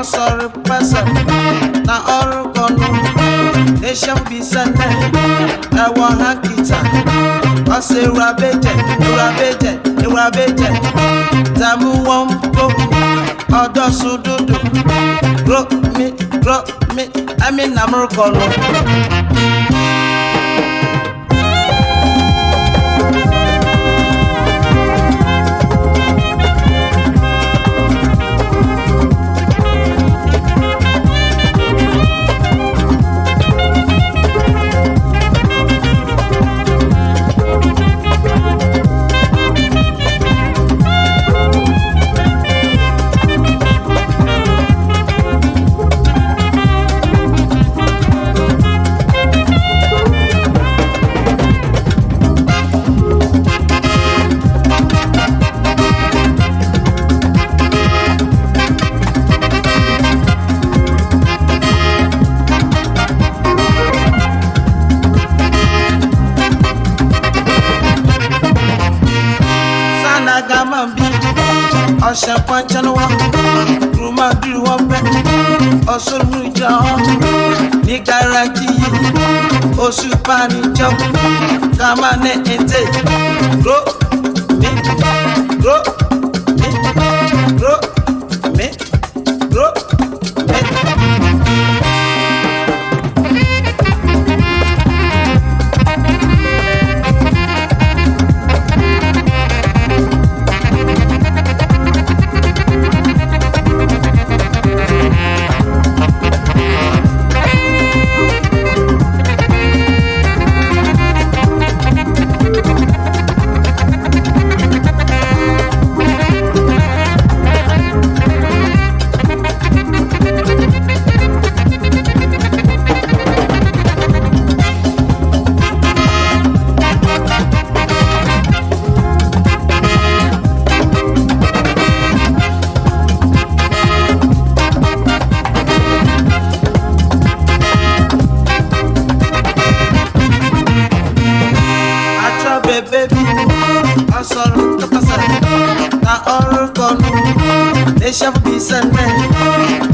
sorry person. Na orukono. Nation be sane. I want a guitar. I say rabeje. Tamu wampo. Odo sududu. Grow me. I mean namurukono. Chapanchanawa, Ruma Duwape, Oso Nuja, Nikaraki, Osupani Jump, Kamane Ente, grow me.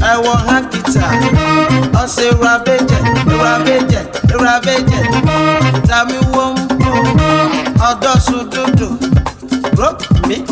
I want a guitar. I say rabeje. Tell me one more. Odo sududu. Rock me.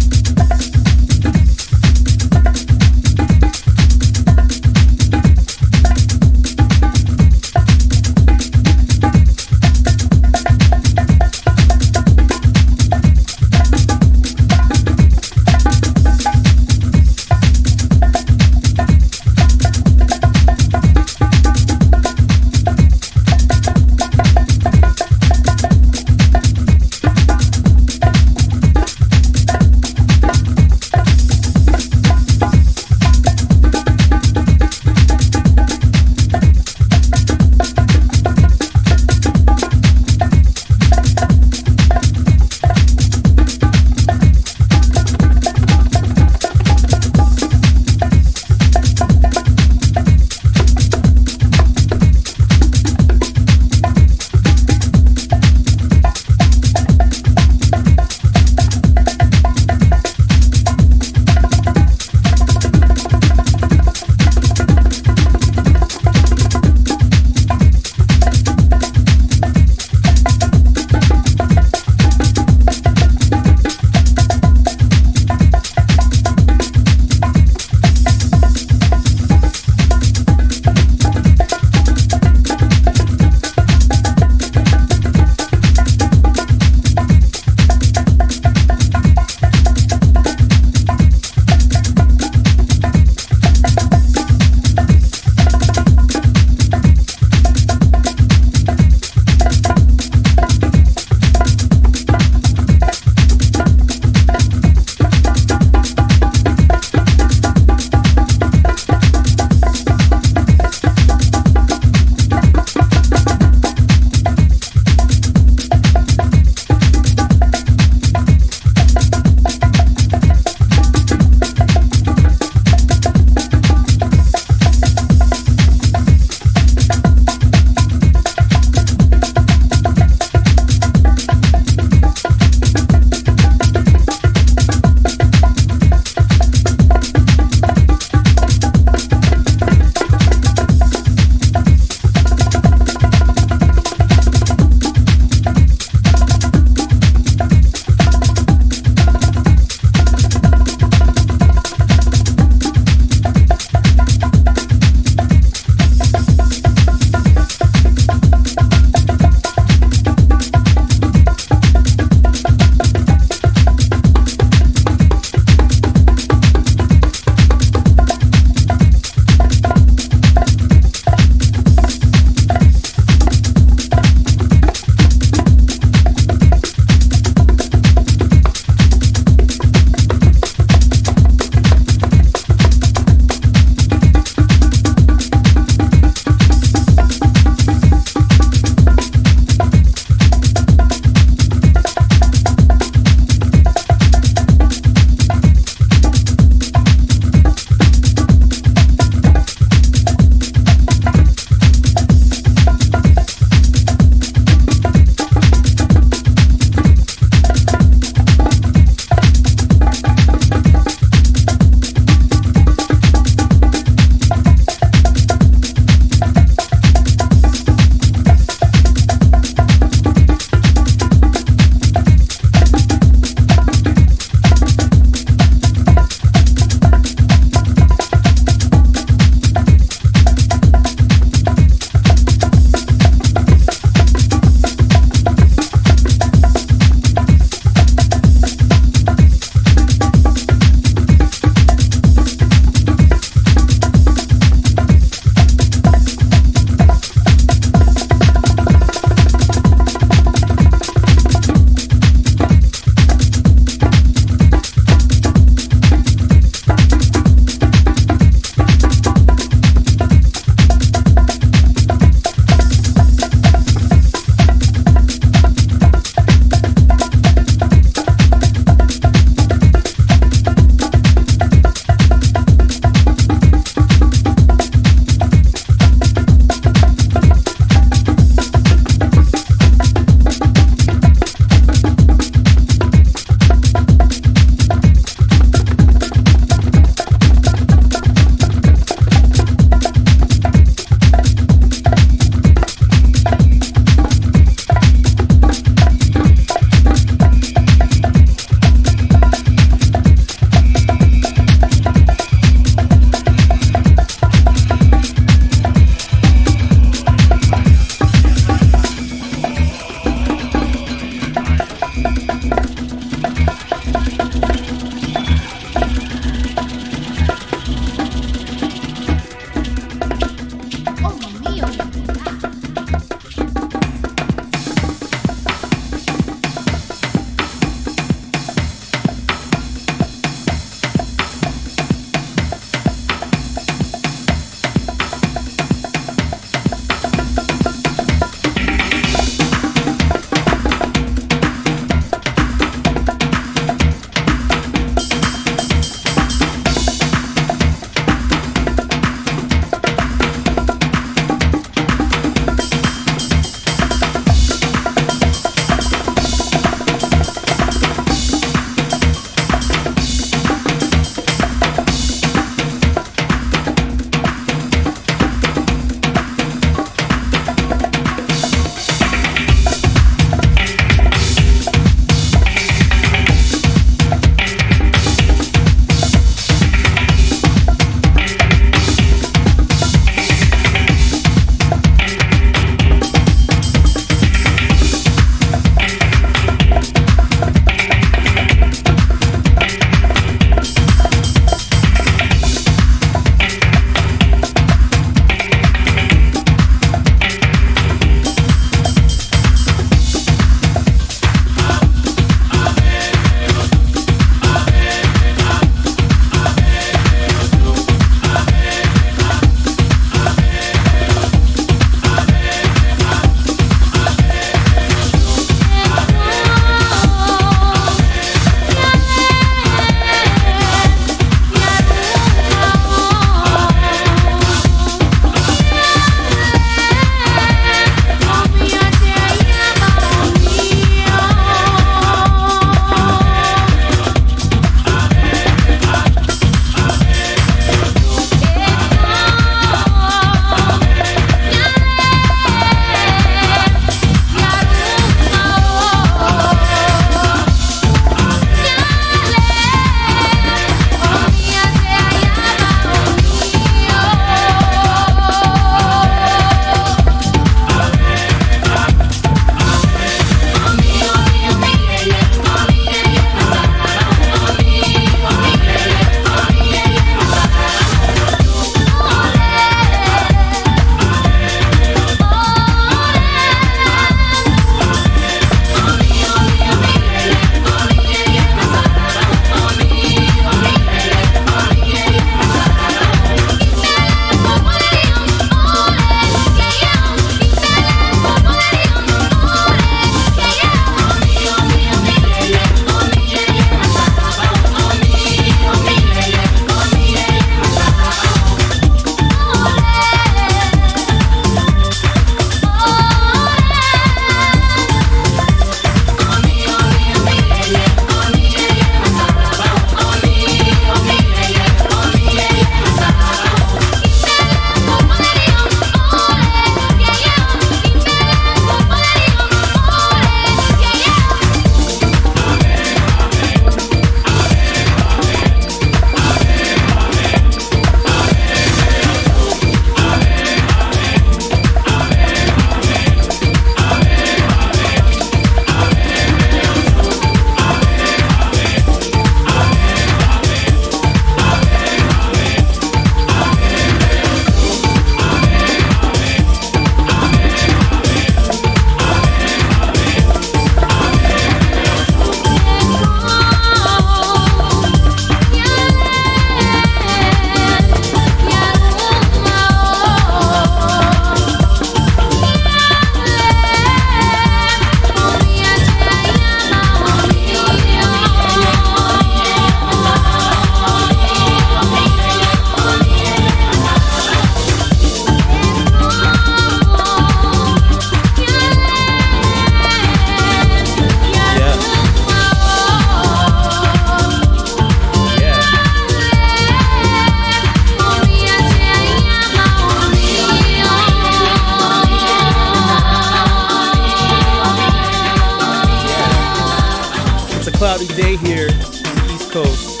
cloudy day here on the East Coast.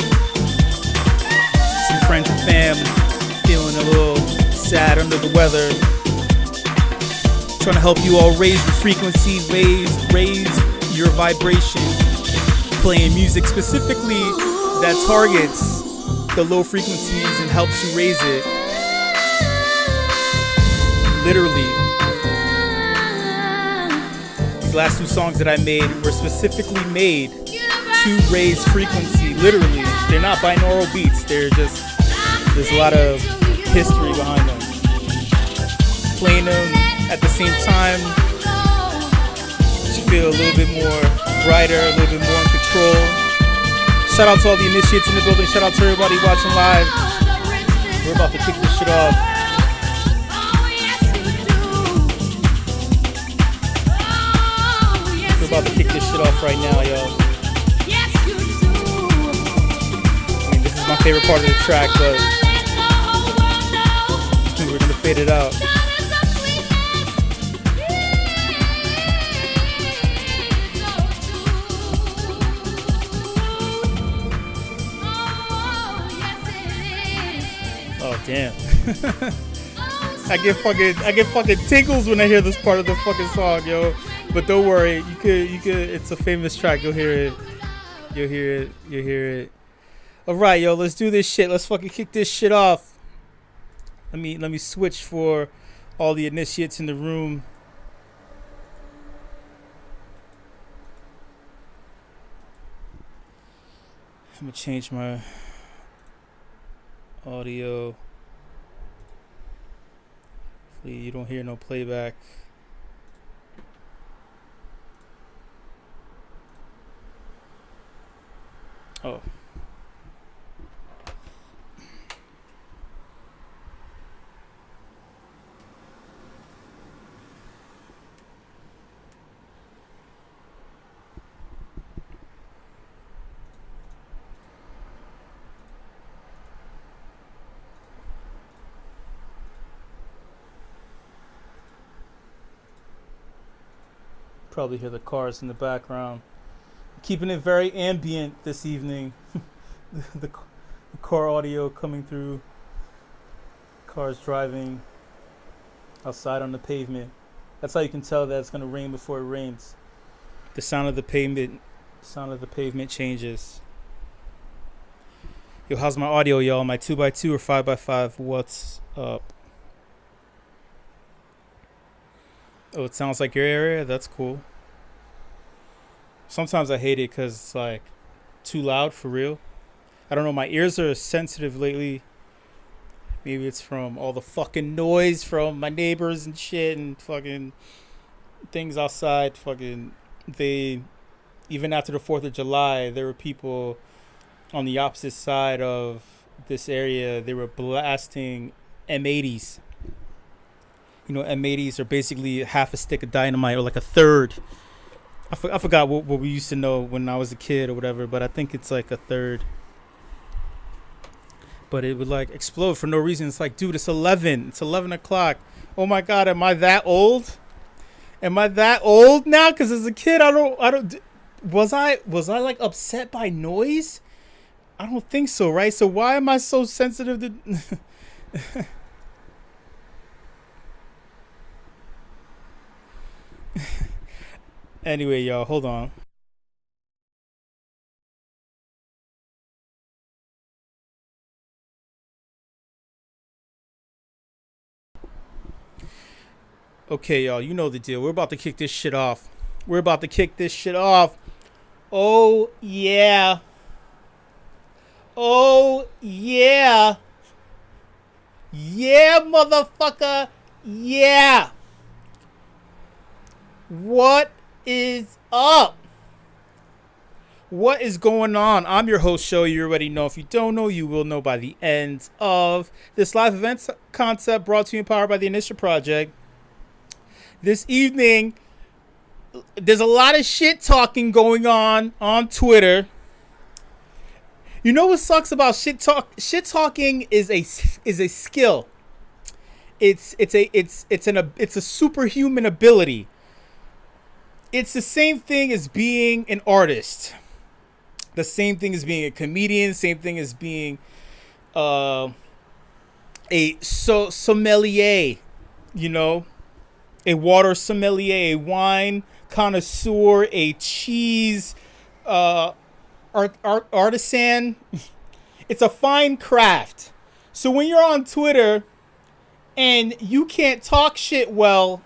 Some friends and fam feeling a little sad under the weather. Trying to help you all raise the frequency, raise your vibration. Playing music specifically that targets the low frequencies and helps you raise it. Literally. These last two songs that I made were specifically made to raise frequency. Literally. They're not binaural beats. There's a lot of history behind them. Playing them at the same time, you feel a little bit more brighter, a little bit more in control. Shout out to all the initiates in the building. Shout out to everybody watching live. We're about to kick this shit off. We're about to kick this shit off right now, yo. I mean, this is my favorite part of the track, but we're gonna fade it out. Oh damn! I get fucking tingles when I hear this part of the fucking song, yo. But don't worry, you could. It's a famous track. You'll hear it. You'll hear it. All right, yo. Let's do this shit. Let's fucking kick this shit off. Let me switch for all the initiates in the room. I'm gonna change my audio. Hopefully you don't hear no playback. Oh. Probably hear the cars in the background. Keeping it very ambient this evening. the car audio coming through. Cars driving outside on the pavement. That's how you can tell that it's gonna rain before it rains. The sound of the pavement changes. Yo, how's my audio, y'all? My 2x2 or 5x5? What's up? Oh, it sounds like your area? That's cool. Sometimes I hate it because it's like too loud for real. I don't know, my ears are sensitive lately. Maybe it's from all the fucking noise from my neighbors and shit and fucking things outside. Fucking, even after the 4th of July, there were people on the opposite side of this area. They were blasting M80s. You know, M80s are basically half a stick of dynamite or like a third. I forgot what we used to know when I was a kid or whatever, but I think it's like a third. But it would like explode for no reason. It's like, dude, it's 11. It's 11 o'clock. Oh my God, am I that old? Am I that old now? Because as a kid, I don't. Was I like upset by noise? I don't think so, right? So why am I so sensitive to? Anyway, y'all, hold on. Okay, y'all, you know the deal. We're about to kick this shit off. Oh, yeah. Oh, yeah. Yeah, motherfucker. Yeah. What is up? What is going on? I'm your host, Show. You already know. If you don't know, you will know by the end of this live event concept brought to you and powered by the Initia Project. This evening, there's a lot of shit talking going on Twitter. You know what sucks about shit talk? Shit talking is a skill. It's a superhuman ability. It's the same thing as being an artist. The same thing as being a comedian, same thing as being a sommelier, you know, a water sommelier, a wine connoisseur, a cheese artisan. It's a fine craft. So when you're on Twitter and you can't talk shit well,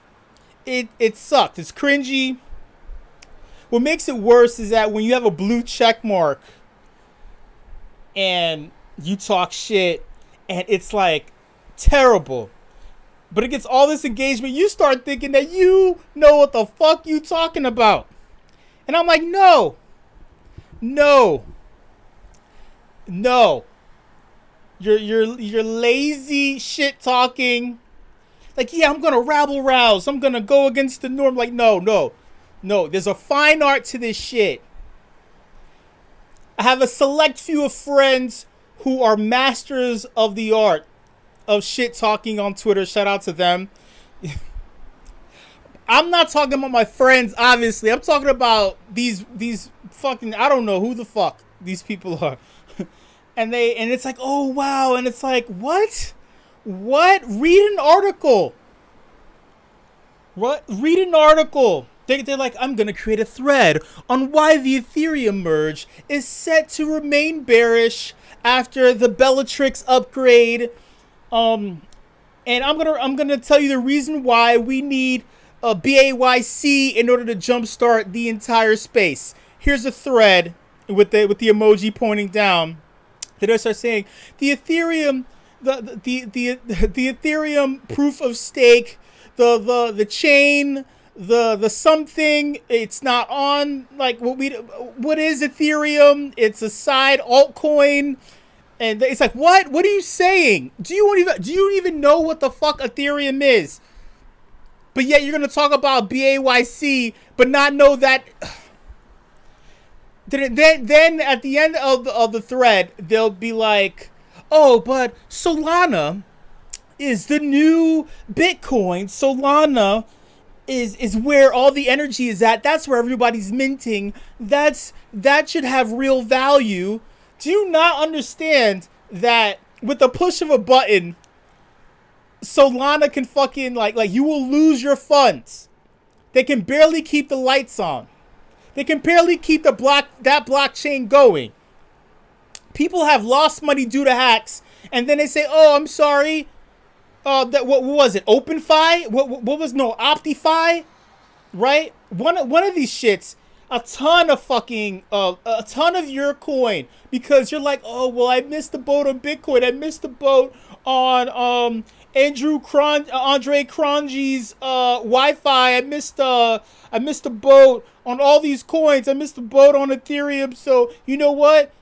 it sucks. It's cringy. What makes it worse is that when you have a blue check mark and you talk shit and it's like terrible, but it gets all this engagement, you start thinking that you know what the fuck you talking about. And I'm like, no. You're lazy shit talking. Like, yeah, I'm gonna rabble rouse. I'm gonna go against the norm. Like, no. There's a fine art to this shit. I have a select few of friends who are masters of the art of shit talking on Twitter. Shout out to them. I'm not talking about my friends, obviously. I'm talking about these fucking, I don't know who the fuck these people are. and it's like, oh wow, and it's like, what? Read an article. Read an article. They're like, I'm going to create a thread on why the Ethereum merge is set to remain bearish after the Bellatrix upgrade. And I'm going to tell you the reason why we need a BAYC in order to jumpstart the entire space. Here's a thread with the emoji pointing down. They start saying the Ethereum the Ethereum proof of stake, the chain, the something, it's not on, like, what is Ethereum? It's a side altcoin. And it's like, what are you saying? Do you even know what the fuck Ethereum is? But yet you're gonna talk about BAYC but not know that. Then at the end of the thread, they'll be like, oh, but Solana is the new Bitcoin. Solana is where all the energy is at. That's where everybody's minting. That should have real value. Do you not understand that with the push of a button, Solana can fucking like you will lose your funds. They can barely keep the lights on. They can barely keep that blockchain going. People have lost money due to hacks, and then they say, "Oh, I'm sorry." What was it? OpenFi? What was Optify? Right? One of these shits. A ton of your coin, because you're like, oh well, I missed the boat on Bitcoin. I missed the boat on Andre Crongy's Wi-Fi. I missed the boat on all these coins. I missed the boat on Ethereum. So you know what?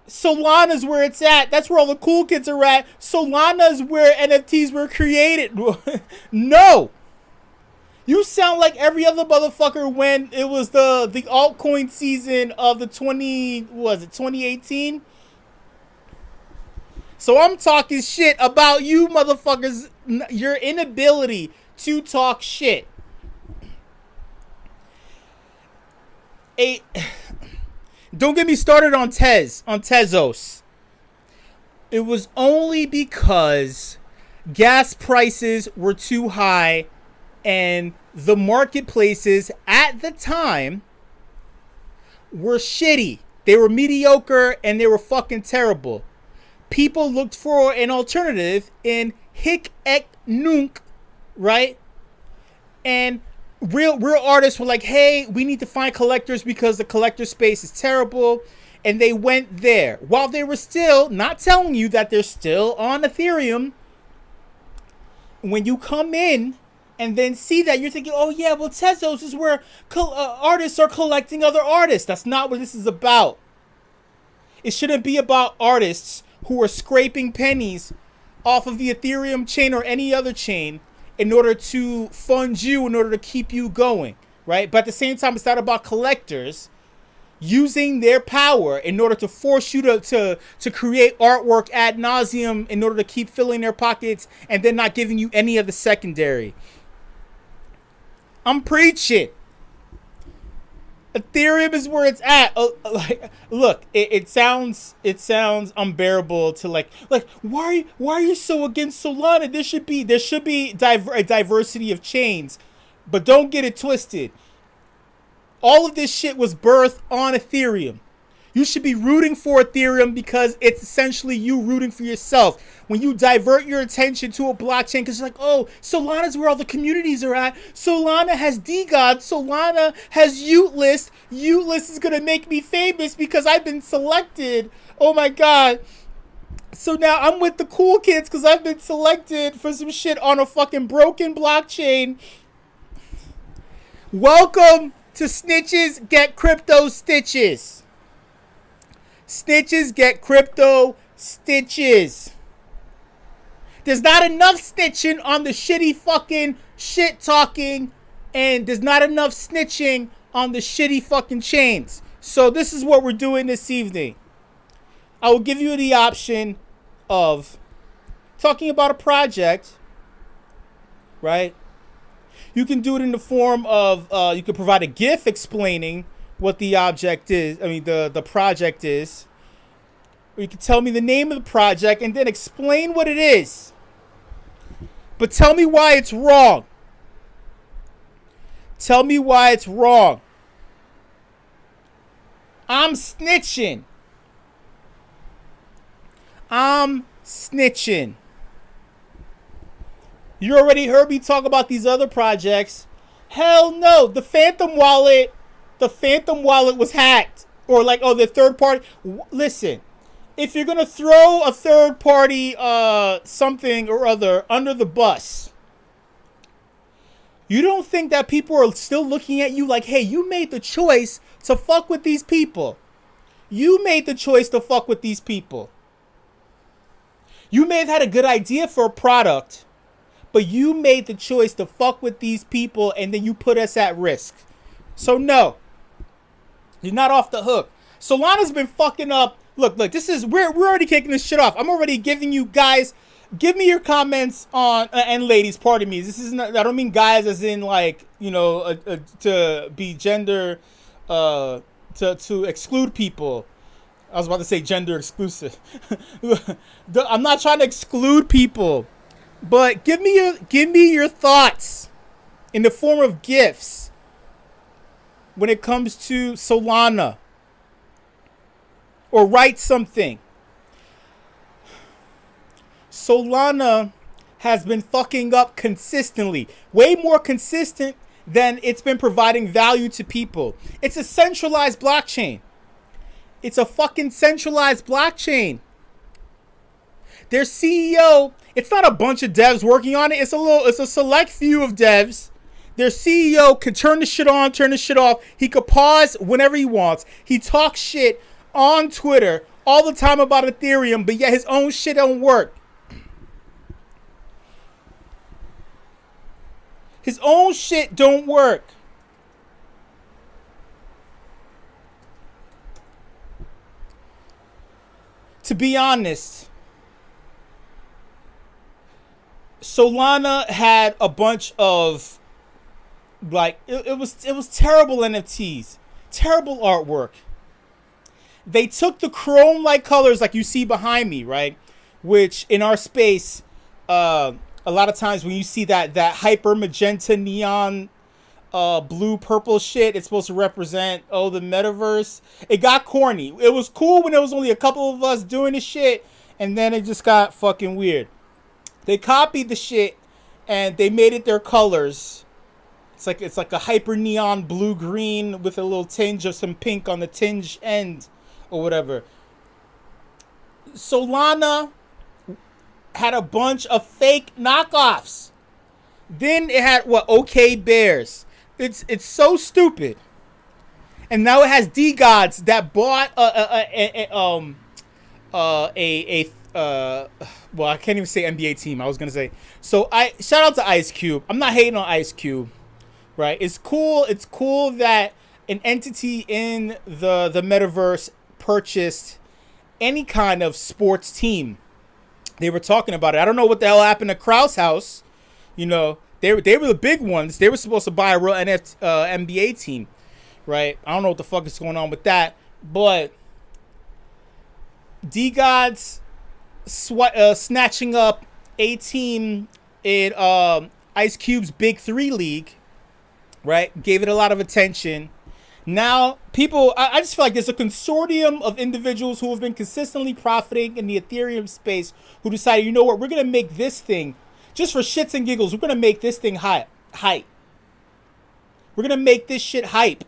Solana's where it's at. That's where all the cool kids are at. Solana's where NFTs were created. No. You sound like every other motherfucker when it was the altcoin season of the 2018? So I'm talking shit about you motherfuckers, your inability to talk shit. Don't get me started on Tezos. It was only because gas prices were too high and the marketplaces at the time were shitty. They were mediocre and they were fucking terrible. People looked for an alternative in Hic et Nunc, right? And real artists were like, hey, we need to find collectors because the collector space is terrible. And they went there while they were still not telling you that they're still on Ethereum. When you come in and then see that, you're thinking, oh yeah, well, Tezos is where artists are collecting other artists. That's not what this is about. It shouldn't be about artists who are scraping pennies off of the Ethereum chain or any other chain in order to fund you, in order to keep you going, right? But at the same time, it's not about collectors using their power in order to force you to create artwork ad nauseum in order to keep filling their pockets and then not giving you any of the secondary. I'm preaching. Ethereum is where it's at. Like, look, it sounds unbearable to like why are you so against Solana? There should be a diversity of chains, but don't get it twisted. All of this shit was birthed on Ethereum. You should be rooting for Ethereum because it's essentially you rooting for yourself. When you divert your attention to a blockchain because you're like, oh, Solana's where all the communities are at. Solana has DGOD. Solana has Utelist. Utelist is going to make me famous because I've been selected. Oh my God. So now I'm with the cool kids because I've been selected for some shit on a fucking broken blockchain. Welcome to Snitches Get Crypto Stitches. Snitches get crypto stitches. There's not enough snitching on the shitty fucking shit talking, and there's not enough snitching on the shitty fucking chains. So this is what we're doing this evening. I will give you the option of talking about a project, right? You can do it in the form of, you can provide a GIF explaining what the object is, the project is. Or you can tell me the name of the project and then explain what it is. But tell me why it's wrong. Tell me why it's wrong. I'm snitching. I'm snitching. You already heard me talk about these other projects. Hell no. The Phantom Wallet was hacked. Or like, oh, the third party. Listen, if you're going to throw a third party something or other under the bus, you don't think that people are still looking at you like, hey, you made the choice to fuck with these people. You made the choice to fuck with these people. You may have had a good idea for a product, but you made the choice to fuck with these people and then you put us at risk. So no, you're not off the hook. Solana's been fucking up. Look, this is, we're already kicking this shit off. I'm already giving you guys, give me your comments on, and ladies, pardon me. This isn't, I don't mean guys as in like, you know, to be gender, to exclude people. I was about to say gender exclusive. I'm not trying to exclude people, but give me your thoughts in the form of GIFs when it comes to Solana. Or write something. Solana has been fucking up consistently. Way more consistent than it's been providing value to people. It's a centralized blockchain. It's a fucking centralized blockchain. Their CEO, it's not a bunch of devs working on it. It's a select few of devs. Their CEO can turn the shit on, turn the shit off. He could pause whenever he wants. He talks shit on Twitter all the time about Ethereum, but yet his own shit don't work. His own shit don't work. To be honest, Solana had a bunch of like it was terrible NFTs, terrible artwork. They took the chrome-like colors like you see behind me, right? Which in our space, a lot of times when you see that hyper magenta neon blue purple shit, it's supposed to represent, oh, the metaverse. It got corny. It was cool when there was only a couple of us doing the shit, and then it just got fucking weird. They copied the shit and they made it their colors. It's like a hyper neon blue green with a little tinge of some pink on the tinge end. Or whatever. Solana had a bunch of fake knockoffs. Then it had OK Bears. It's so stupid. And now it has DGods that bought well, I can't even say NBA team. I was gonna say. So shout out to Ice Cube. I'm not hating on Ice Cube, right? It's cool. It's cool that an entity in the metaverse purchased any kind of sports team. They were talking about it. I don't know what the hell happened to Krause House. You know, they were the big ones. They were supposed to buy a real NBA team, right? I don't know what the fuck is going on with that, but D-Gods snatching up a team in Ice Cube's Big 3 League, right? Gave it a lot of attention. Now, people, I just feel like there's a consortium of individuals who have been consistently profiting in the Ethereum space who decided, you know what, we're going to make this thing, just for shits and giggles, we're going to make this thing hype. We're going to make this shit hype.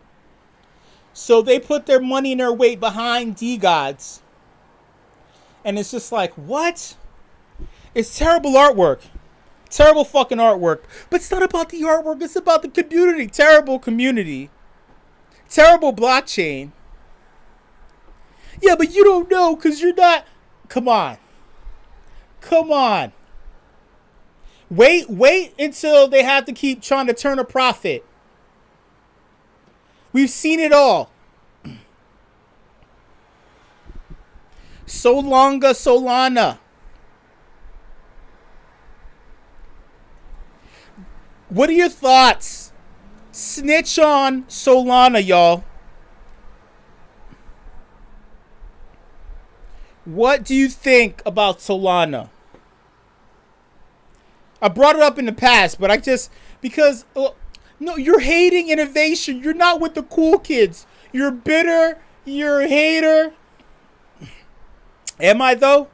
So they put their money and their weight behind D-Gods. And it's just like, what? It's terrible artwork. Terrible fucking artwork. But it's not about the artwork. It's about the community. Terrible community. Terrible blockchain. Yeah, but you don't know because you're not. Come on. Come on. Wait until they have to keep trying to turn a profit. We've seen it all. Solana. What are your thoughts? Snitch on Solana, y'all. What do you think about Solana? I brought it up in the past, but because no, you're hating innovation. You're not with the cool kids. You're bitter. You're a hater. Am I though?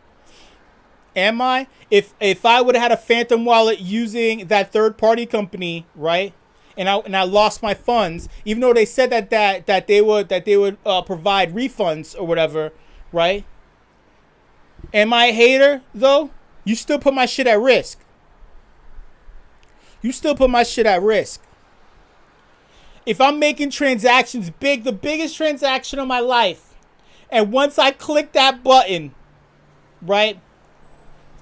Am I? If I would have had a Phantom wallet using that third party company, right? And I lost my funds, even though they said that they would provide refunds or whatever, right? Am I a hater though? You still put my shit at risk. You still put my shit at risk. If I'm making transactions big, the biggest transaction of my life, and once I click that button, right,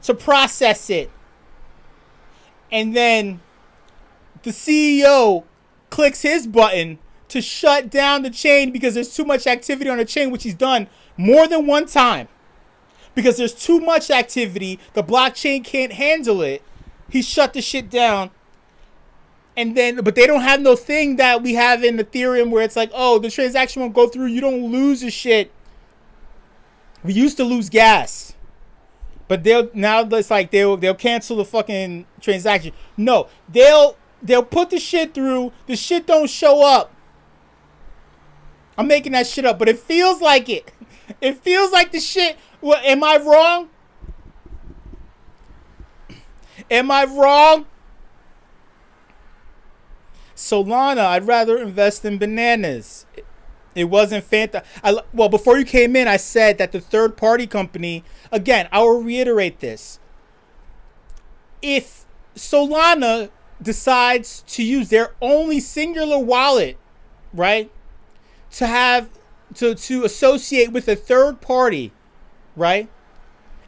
to process it, and then the CEO clicks his button to shut down the chain because there's too much activity on the chain, which he's done more than one time. Because there's too much activity, the blockchain can't handle it. He shut the shit down. And then, but they don't have no thing that we have in Ethereum where it's like, oh, the transaction won't go through. You don't lose the shit. We used to lose gas. But they'll cancel the fucking transaction. No, they'll put the shit through. The shit don't show up. I'm making that shit up, but it feels like it. It feels like the shit. Well, am I wrong? Am I wrong? Solana, I'd rather invest in bananas. It wasn't Phantom. Well, before you came in, I said that the third party company, again, I will reiterate this. If Solana decides to use their only singular wallet, right, to associate with a third party, right,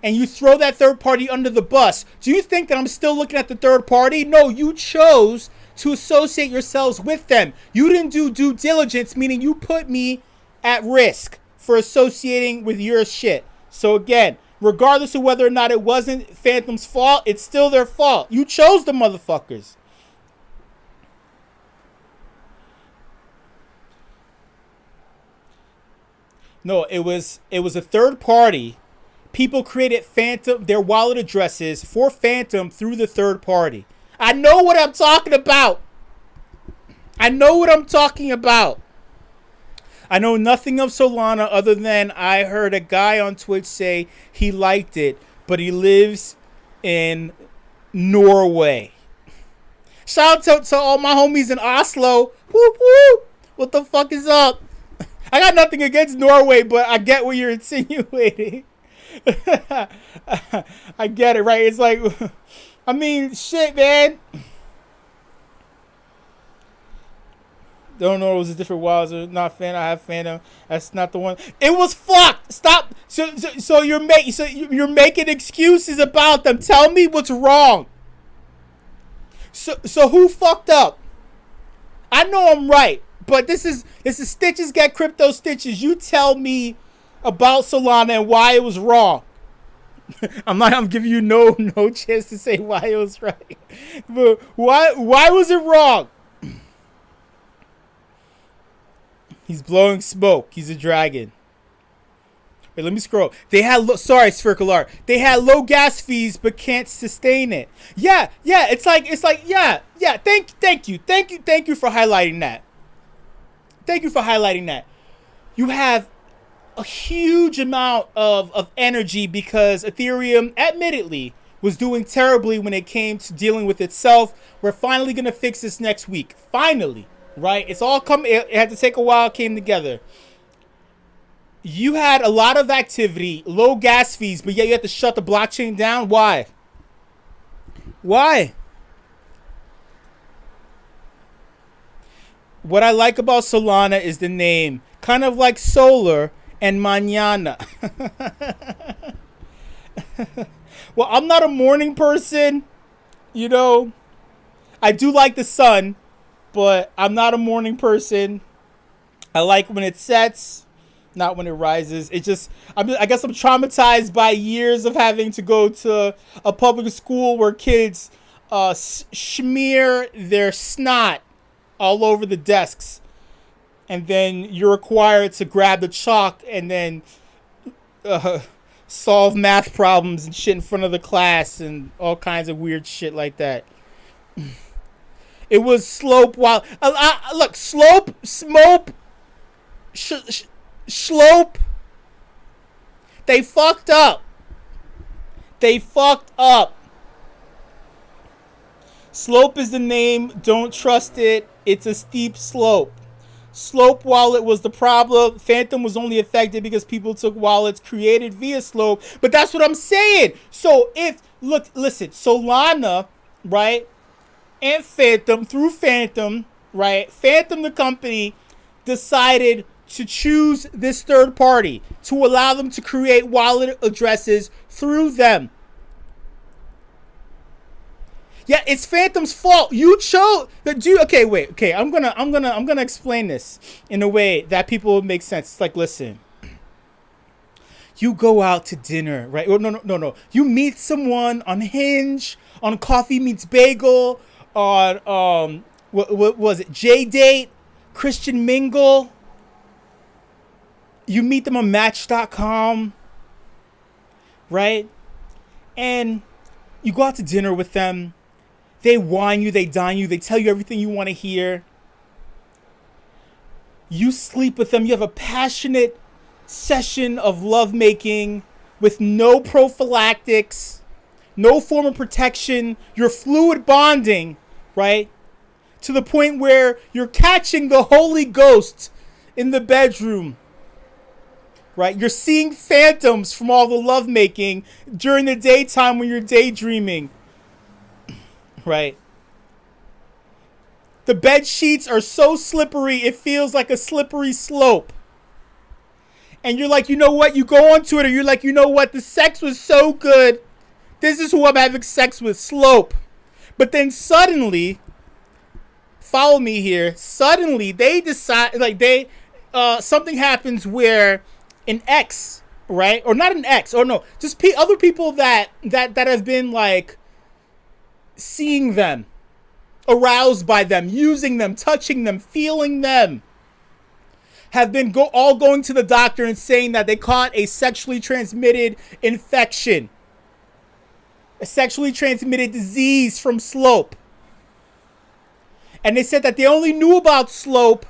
and you throw that third party under the bus, do you think that I'm still looking at the third party? No, you chose to associate yourselves with them. You didn't do due diligence, meaning you put me at risk for associating with your shit. So again, regardless of whether or not it wasn't Phantom's fault, it's still their fault. You chose the motherfuckers. No, it was a third party. People created Phantom, their wallet addresses for Phantom through the third party. I know what I'm talking about. I know what I'm talking about. I know nothing of Solana other than I heard a guy on Twitch say he liked it, but he lives in Norway. Shout out to all my homies in Oslo. Whoop, whoop. What the fuck is up? I got nothing against Norway, but I get what you're insinuating. I get it, right? It's like, I mean, shit, man. Don't know it was a different Wilder. Not fan. I have Phantom. That's not the one. It was fucked. Stop. So you're making excuses about them. Tell me what's wrong. So who fucked up? I know I'm right, but this is Stitches Get Crypto Stitches. You tell me about Solana and why it was wrong. I'm giving you no chance to say why it was right. But why was it wrong? He's blowing smoke. He's a dragon. Wait, let me scroll. They had sorry, Spherical Art. They had low gas fees but can't sustain it. Yeah. It's like yeah. Thank you for highlighting that. Thank you for highlighting that. You have a huge amount of energy because Ethereum, admittedly, was doing terribly when it came to dealing with itself. We're finally gonna fix this next week. Finally, right? It's all come. It had to take a while. It came together. You had a lot of activity, low gas fees, but yet you had to shut the blockchain down. Why? What I like about Solana is the name, kind of like solar and mañana. Well, I'm not a morning person, you know. I do like the sun, but I'm not a morning person. I like when it sets, not when it rises. It just, I guess I'm traumatized by years of having to go to a public school where kids smear their snot all over the desks, and then you're required to grab the chalk and then solve math problems and shit in front of the class and all kinds of weird shit like that. It was slope while look, slope, smoke, slope. They fucked up. Slope is the name. Don't trust it. It's a steep slope. Slope wallet was the problem. Phantom was only affected because people took wallets created via Slope. But that's what I'm saying. So listen, Solana, right, and Phantom, through Phantom, right, Phantom the company decided to choose this third party to allow them to create wallet addresses through them. Yeah, it's Phantom's fault. You chose the dude. Okay, wait. Okay, I'm gonna explain this in a way that people will make sense. It's like, listen, you go out to dinner, right? Oh, no. You meet someone on Hinge, on Coffee Meets Bagel, on what was it? J-Date, Christian Mingle. You meet them on Match.com, right? And you go out to dinner with them. They wine you, they dine you, they tell you everything you want to hear. You sleep with them. You have a passionate session of lovemaking with no prophylactics, no form of protection. You're fluid bonding, right? To the point where you're catching the Holy Ghost in the bedroom, right? You're seeing phantoms from all the lovemaking during the daytime when you're daydreaming. Right. The bed sheets are so slippery, it feels like a slippery slope. And you're like, you know what? You go on Twitter, you're like, you know what? The sex was so good. This is who I'm having sex with, Slope. But then suddenly, follow me here, suddenly they decide, like something happens where an ex, right? Or not an ex, or no, just other people that have been like, seeing them, aroused by them, using them, touching them, feeling them, have been all going to the doctor and saying that they caught a sexually transmitted infection, a sexually transmitted disease from Slope. And they said that they only knew about Slope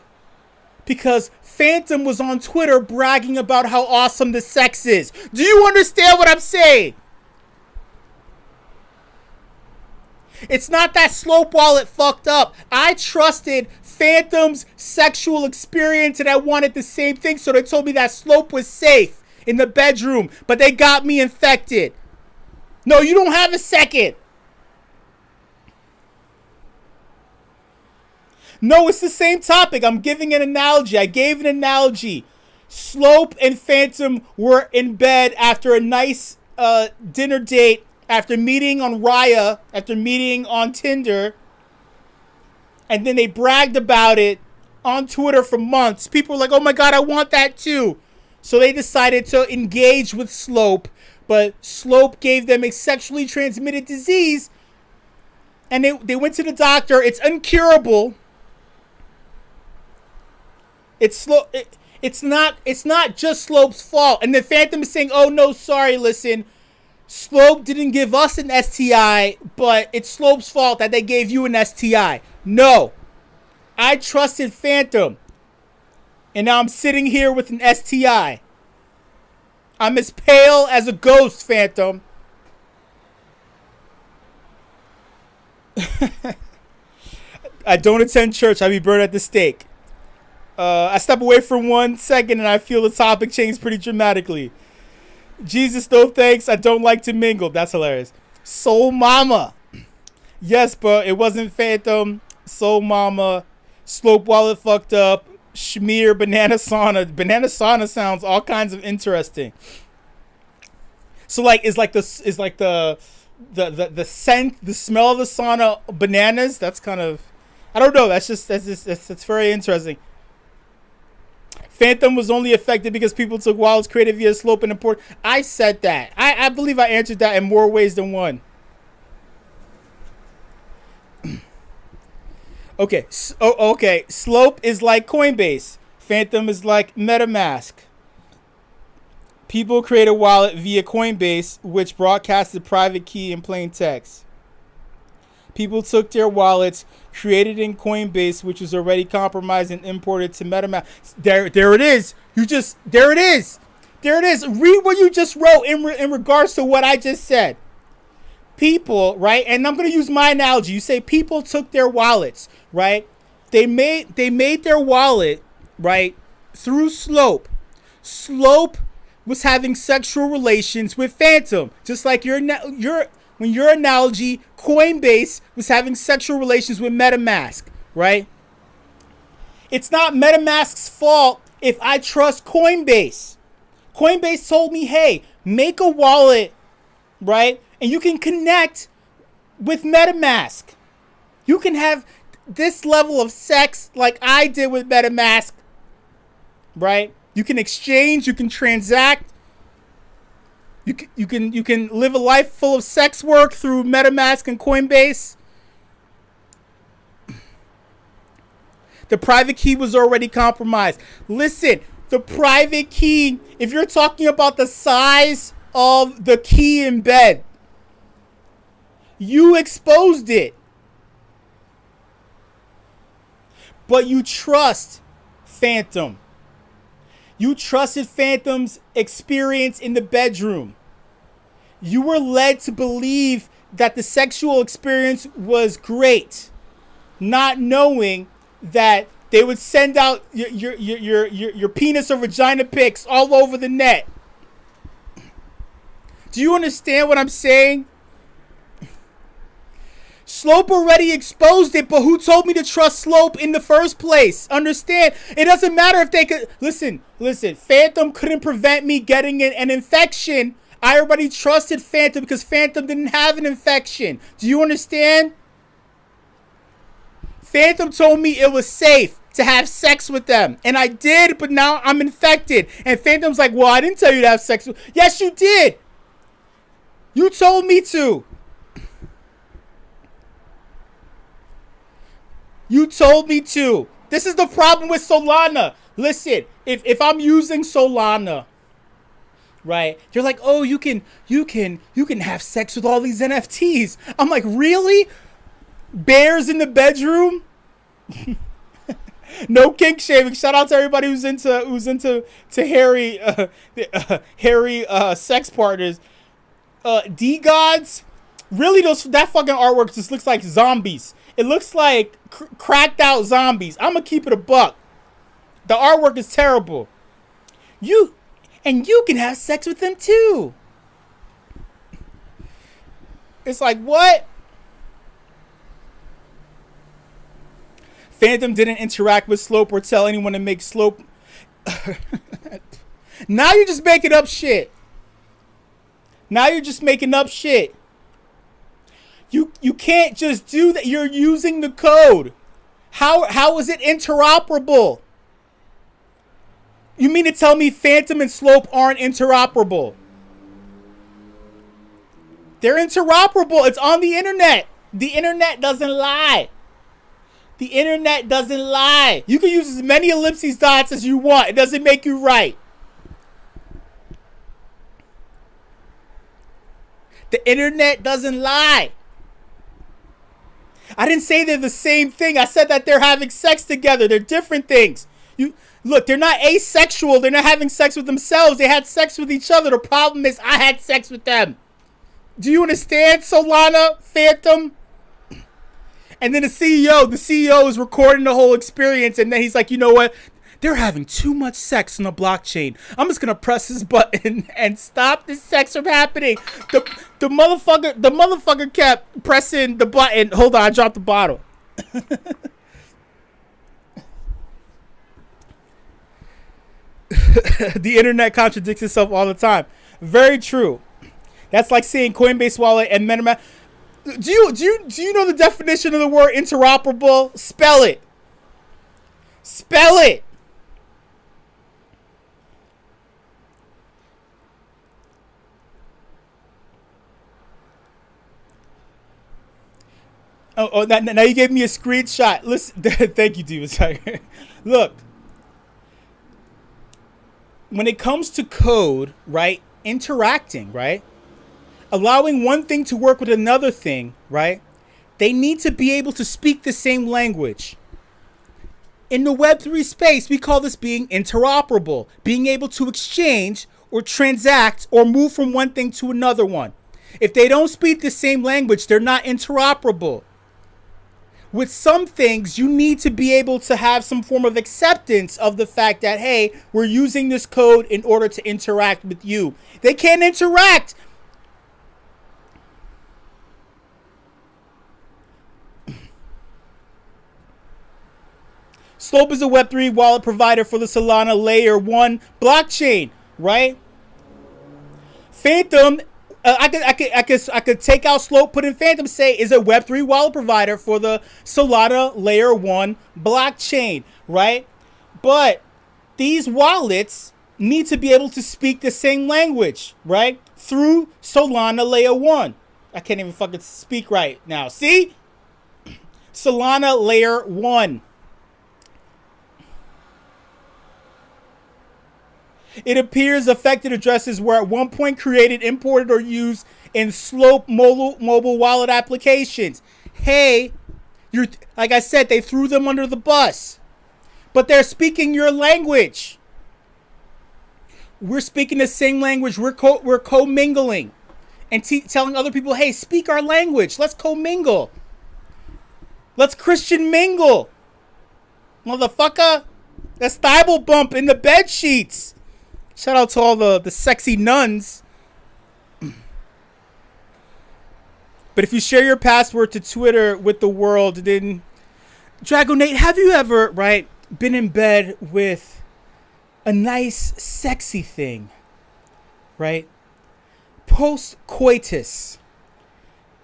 because Phantom was on Twitter bragging about how awesome the sex is. Do you understand what I'm saying? It's not that Slope wallet fucked up. I trusted Phantom's sexual experience and I wanted the same thing, so they told me that Slope was safe in the bedroom, but they got me infected. No, you don't have a second. No, it's the same topic. I'm giving an analogy. I gave an analogy. Slope and Phantom were in bed after a nice dinner date. After meeting on Raya, after meeting on Tinder, and then they bragged about it on Twitter for months. People were like, oh my God, I want that too. So they decided to engage with Slope, but Slope gave them a sexually transmitted disease, and they went to the doctor. It's incurable. It's Slope. It's not. It's not just Slope's fault. And then Phantom is saying, "Oh no, sorry. Listen, Slope didn't give us an STI, but it's Slope's fault that they gave you an STI." No, I trusted Phantom, and now I'm sitting here with an STI. I'm as pale as a ghost, Phantom. I don't attend church. I be burned at the stake. I step away for 1 second and I feel the topic change pretty dramatically. Jesus, no thanks. I don't like to mingle. That's hilarious. Soul Mama. Yes, but it wasn't Phantom. Soul Mama. Slope Wallet fucked up. Schmear. Banana Sauna. Banana Sauna sounds all kinds of interesting. So like, is like the scent, the smell of the sauna, bananas. That's kind of, I don't know. That's very interesting. Phantom was only affected because people took Wildest created via Slope and import. I said that. I believe I answered that in more ways than one. Okay. Okay. Slope is like Coinbase. Phantom is like MetaMask. People create a wallet via Coinbase, which broadcasted private key in plain text. People took their wallets, created in Coinbase, which was already compromised, and imported to MetaMask. There it is. There it is. There it is. Read what you just wrote in regards to what I just said. People, right? And I'm going to use my analogy. You say people took their wallets, right? They made their wallet, right, through Slope. Slope was having sexual relations with Phantom, just like your analogy, Coinbase was having sexual relations with MetaMask, right? It's not MetaMask's fault if I trust Coinbase. Coinbase told me, hey, make a wallet, right? And you can connect with MetaMask. You can have this level of sex like I did with MetaMask, right? You can exchange, you can transact. You can live a life full of sex work through MetaMask and Coinbase. The private key was already compromised. Listen, the private key, if you're talking about the size of the key in bed, you exposed it. But you trust Phantom. You trusted Phantom's experience in the bedroom. You were led to believe that the sexual experience was great, not knowing that they would send out your penis or vagina pics all over the net. Do you understand what I'm saying? Slope already exposed it, but who told me to trust Slope in the first place? Understand? It doesn't matter if they could... Listen. Phantom couldn't prevent me getting an infection. I already trusted Phantom because Phantom didn't have an infection. Do you understand? Phantom told me it was safe to have sex with them. And I did, but now I'm infected. And Phantom's like, well, I didn't tell you to have sex with... Yes, you did. You told me to. You told me to. This is the problem with Solana. Listen, if I'm using Solana, right? You're like, oh, you can have sex with all these NFTs. I'm like, really? Bears in the bedroom? No kink shaming. Shout out to everybody who's into hairy sex partners. D-gods? Really, that fucking artwork just looks like zombies. It looks like cracked out zombies. I'm gonna keep it a buck. The artwork is terrible. You can have sex with them too. It's like, what? Phantom didn't interact with Slope or tell anyone to make Slope. Now you're just making up shit. You can't just do that. You're using the code. How is it interoperable? You mean to tell me Phantom and Slope aren't interoperable? They're interoperable. It's on the internet. The internet doesn't lie. The internet doesn't lie. You can use as many ellipses dots as you want. It doesn't make you right. The internet doesn't lie. I didn't say they're the same thing. I said that they're having sex together. They're different things. Look, they're not asexual. They're not having sex with themselves. They had sex with each other. The problem is I had sex with them. Do you understand, Solana Phantom? And then the CEO is recording the whole experience, and then he's like, you know what? They're having too much sex on the blockchain. I'm just gonna press this button and stop this sex from happening. The motherfucker kept pressing the button. Hold on, I dropped the bottle. The internet contradicts itself all the time. Very true. That's like saying Coinbase Wallet and MetaMask. Do you know the definition of the word interoperable? Spell it. Spell it. Oh, now you gave me a screenshot. Listen, thank you, Demon Tiger. Look, when it comes to code, right, interacting, right, allowing one thing to work with another thing, right, they need to be able to speak the same language. In the Web3 space, we call this being interoperable, being able to exchange or transact or move from one thing to another one. If they don't speak the same language, they're not interoperable. With some things, you need to be able to have some form of acceptance of the fact that, hey, we're using this code in order to interact with you. They can't interact. Slope is a Web3 wallet provider for the Solana Layer 1 blockchain, right? Phantom, I could take out Slope, put in Phantom, say is a Web3 wallet provider for the Solana Layer 1 blockchain, right? But these wallets need to be able to speak the same language, right? Through Solana Layer 1. I can't even fucking speak right now. See? Solana Layer 1. It appears affected addresses were at one point created, imported, or used in Slope mobile wallet applications. Hey, like I said, they threw them under the bus. But they're speaking your language. We're speaking the same language. We're co-mingling. And telling other people, hey, speak our language. Let's co-mingle. Let's Christian mingle. Motherfucker. That's Bible bump in the bed sheets. Shout out to all the sexy nuns. But if you share your password to Twitter with the world, then Dragonate, have you ever, right, been in bed with a nice, sexy thing, right? Post coitus,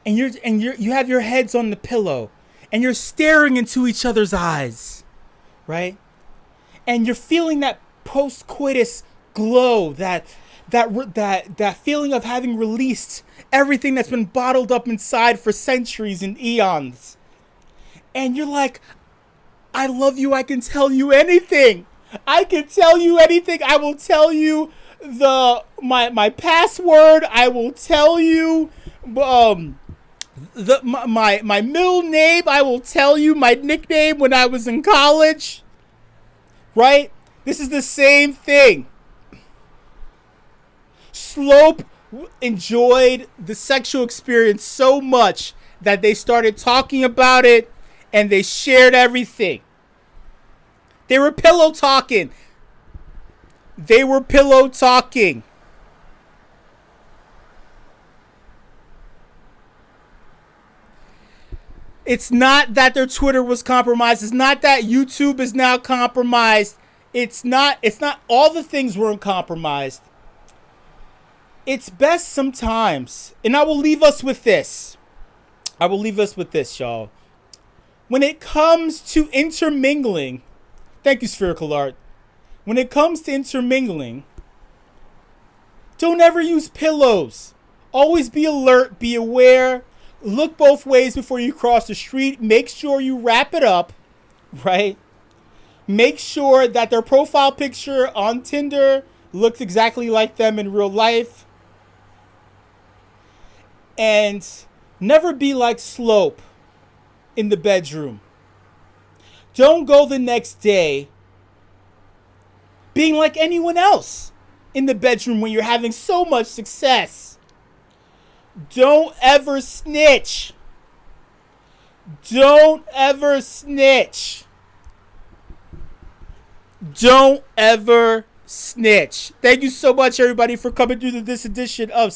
and you have your heads on the pillow, and you're staring into each other's eyes, right? And you're feeling that post coitus glow, that feeling of having released everything that's been bottled up inside for centuries and eons. And you're like, I love you. I can tell you anything. I can tell you anything. I will tell you my password. I will tell you my middle name. I will tell you my nickname when I was in college. Right? This is the same thing. Slope enjoyed the sexual experience so much that they started talking about it and they shared everything. They were pillow talking. It's not that their Twitter was compromised. It's not that YouTube is now compromised. It's not all the things weren't compromised. It's best sometimes, and I will leave us with this, y'all. When it comes to intermingling, thank you, Spherical Art. When it comes to intermingling, don't ever use pillows. Always be alert, be aware, look both ways before you cross the street. Make sure you wrap it up, right? Make sure that their profile picture on Tinder looks exactly like them in real life. And never be like Slope in the bedroom. Don't go the next day being like anyone else in the bedroom when you're having so much success. Don't ever snitch. Don't ever snitch. Don't ever snitch. Thank you so much, everybody, for coming through this edition of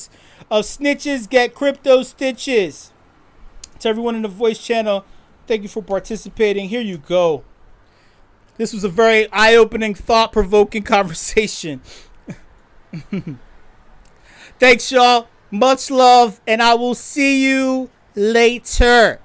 Snitches Get Crypto Stitches. To everyone in the voice channel, thank you for participating. Here you go. This was a very eye-opening, thought-provoking conversation. Thanks, y'all. Much love, and I will see you later.